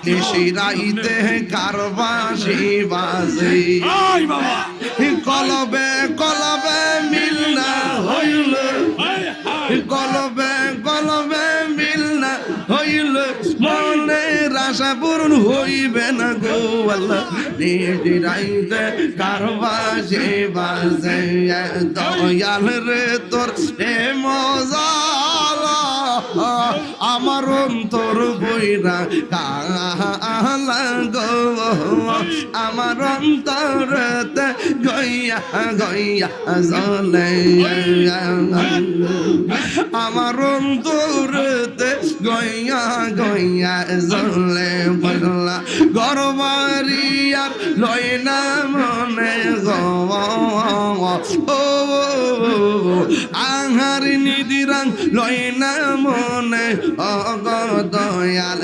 নিশিরাইতে কারবাসি বাজে কলবে কলবে মিল না হইল কলবে কলবে মিল না হইল মনে আশা পূরণ হইবে না গো আল্লাহ নিশিরাইতে কারবাসি বাজে দয়াল রে তোর এ মজা আমার অন্তর বইরা কালা গো আমার অন্তরতে গইয়া গইয়া জ্বলে আমার অন্তরতে গইয়া গইয়া জ্বলে বললা গরবারি আর লয় না মনে গো ও আহার নিদিরাং লয় না মনে অগ দয়াল